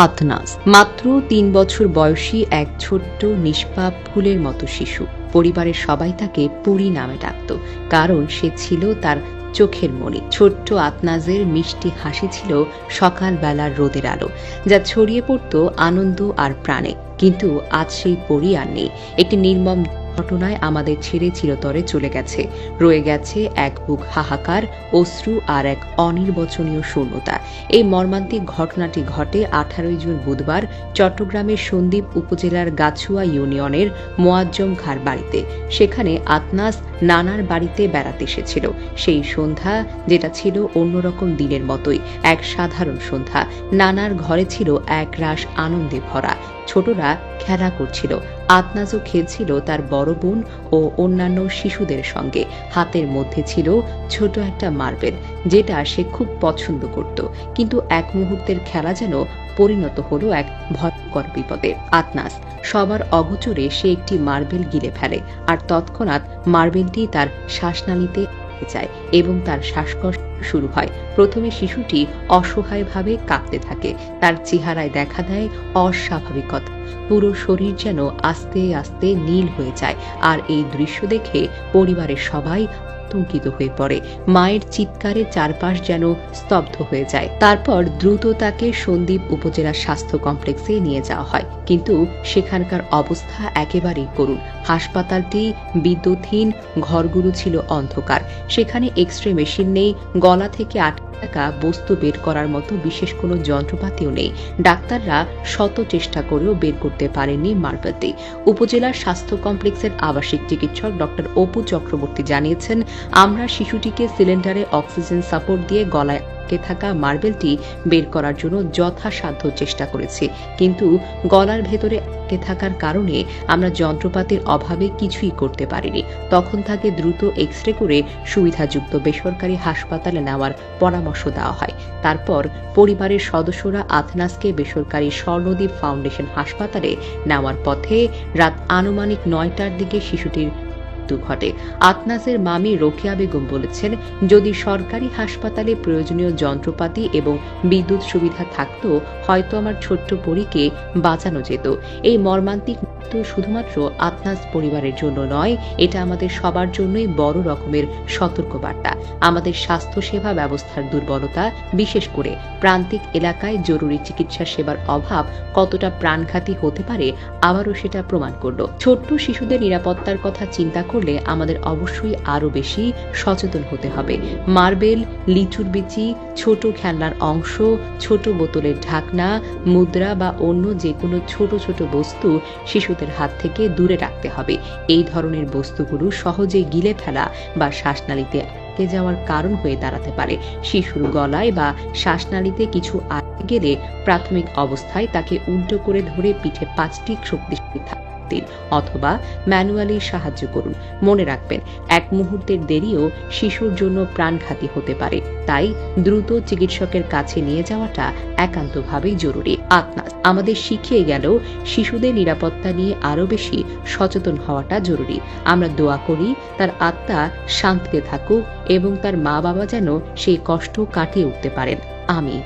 আতনাস মাত্র ৩ বছর বয়সী এক ছোট্ট নিষ্পাপ ফুলের মতো শিশু। পরিবারের সবাই তাকে পরি নামে ডাকত, কারণ সে ছিল তার চোখের মণি। ছোট্ট আতনাজের মিষ্টি হাসি ছিল সকালবেলার রোদের আলো, যা ছড়িয়ে পড়ত আনন্দ আর প্রাণে। কিন্তু আজ সেই পরি আর নেই। একটি নির্মম ঘটনায় আমাদের ছেড়ে চিরতরে চলে গেছে। রয়ে গেছে এক বুক হাহাকার, অশ্রু আর এক অনির্বচনীয় শূন্যতা। এই মর্মান্তিক ঘটনাটি ঘটে 18 জুন বুধবার চট্টগ্রামের সন্দ্বীপ উপজেলার গাছুয়া ইউনিয়নের মোয়াজ্জম খাঁর বাড়িতে। সেখানে আতনাস নানার বাড়িতে বেড়াতে এসেছিল। সেই সন্ধ্যা, যেটা ছিল অন্যরকম দিনের মতোই এক সাধারণ সন্ধ্যা। নানার ঘরে ছিল এক রাশ আনন্দে ভরা। ছোটরা খেলা করছিল, আতনাজও খেলছিল তার বড় বোন ও অন্যান্য শিশুদের সঙ্গে। হাতের মধ্যে ছিল ছোট একটা মার্বেল, যেটা সে খুব পছন্দ করত। কিন্তু এক মুহূর্তের খেলা যেন পরিণত হলো এক ভয়ঙ্কর বিপদে। আতনাস সবার অগোচরে সে একটি মার্বেল গিলে ফেলে, আর তৎক্ষণাৎ মার্বেলটি তার শ্বাসনালীতে যায় এবং তার শ্বাসকষ্ট শুরু হয়। প্রথমে শিশুটি অসহায়ভাবে কাঁপতে থাকে, তার চেহারায় দেখা দেয় অস্বাভাবিকতা। পুরো শরীর যেন আস্তে আস্তে নীল হয়ে যায়। আর এই দৃশ্য দেখে পরিবারের সবাই আতঙ্কিত হয়ে পড়ে। মায়ের চিৎকারে চারপাশ যেন স্তব্ধ হয়ে যায়। তারপর দ্রুত তাকে সন্দ্বীপ উপজেলা স্বাস্থ্য কমপ্লেক্সে নিয়ে যাওয়া হয়, কিন্তু সেখানকার অবস্থা একেবারেই করুণ। হাসপাতালটি বিদ্যুৎহীন, ঘরগুলো ছিল অন্ধকার। সেখানে এক্স-রে মেশিন নেই, গলা থেকে থাকা বস্তু বের করার মতো বিশেষ কোনো যন্ত্রপাতিও নেই। ডাক্তাররা শত চেষ্টা করেও বের করতে পারেননি মার্বেলটি। উপজেলার স্বাস্থ্য কমপ্লেক্সের আবাসিক চিকিৎসক ডক্টর অপু চক্রবর্তী জানিয়েছেন, আমরা শিশুটিকে সিলিন্ডারে অক্সিজেন সাপোর্ট দিয়ে গলায় থাকা মার্বেলটি বের করার জন্য যথাসাধ্য চেষ্টা করেছি, কিন্তু গলার ভেতরে আটকে থাকার কারণে আমরা যন্ত্রপাতির অভাবে কিছুই করতে পারিনি। তখন তাকে দ্রুত এক্স-রে করে সুবিধাযুক্ত বেসরকারি হাসপাতালে নেওয়ার পরামর্শ দেওয়া হয়। তারপর পরিবারের সদস্যরা আতনাসকে বেসরকারি স্বর্ণদ্বীপ ফাউন্ডেশন হাসপাতালে নেওয়ার পথে রাত আনুমানিক 9টার দিকে শিশুটির ঘটে। আতনাসের মামি রোকেয়া বেগম বলেছেন, যদি সরকারি হাসপাতালে প্রয়োজনীয় যন্ত্রপাতি এবং বিদ্যুৎ সুবিধা থাকতো, হয়তো আমার ছোট্ট পরীকে বাঁচানো যেত। এই মর্মান্তিক মৃত্যু শুধুমাত্র আতনাস পরিবারের জন্য নয়, এটা আমাদের সবার জন্যই বড় রকমের সতর্কবার্তা। আমাদের স্বাস্থ্যসেবা ব্যবস্থার দুর্বলতা, বিশেষ করে প্রান্তিক এলাকায় জরুরি চিকিৎসা সেবার অভাব কতটা প্রাণঘাতী হতে পারে, আবারও সেটা প্রমাণ করল। ছোট্ট শিশুদের নিরাপত্তার কথা চিন্তা করলে আমাদের অবশ্যই আরো বেশি সচেতন হতে হবে। মার্বেল, লিচুর বিচি, ছোট খেলনার অংশ, ছোট বোতলের ঢাকনা, মুদ্রা বা অন্য যে কোনো ছোট ছোট বস্তু শিশুদের হাত থেকে দূরে রাখতে হবে। এই ধরনের বস্তুগুলো সহজে গিলে ফেলা বা শ্বাসনালীতে আটকে যাওয়ার কারণ হয়ে দাঁড়াতে পারে। শিশুর গলায় বা শ্বাসনালীতে কিছু আটকে গেলে প্রাথমিক অবস্থায় তাকে উল্টো করে ধরে পিঠে 5টি শক্তিশালী অথবা ম্যানুয়ালি সাহায্য করুন। মনে রাখবেন, এক মুহূর্তের দেরিও শিশুর জন্য প্রাণঘাতী হতে পারে। তাই দ্রুত চিকিৎসকের কাছে নিয়ে যাওয়াটা একান্তভাবেই জরুরি। আতনাস আমাদের শিখিয়ে গেল, শিশুদের নিরাপত্তা নিয়ে আরো বেশি সচেতন হওয়াটা জরুরি। আমরা দোয়া করি তার আত্মা শান্তিতে থাকুক এবং তার মা বাবা যেন সেই কষ্ট কাটিয়ে উঠতে পারেন। আমিন।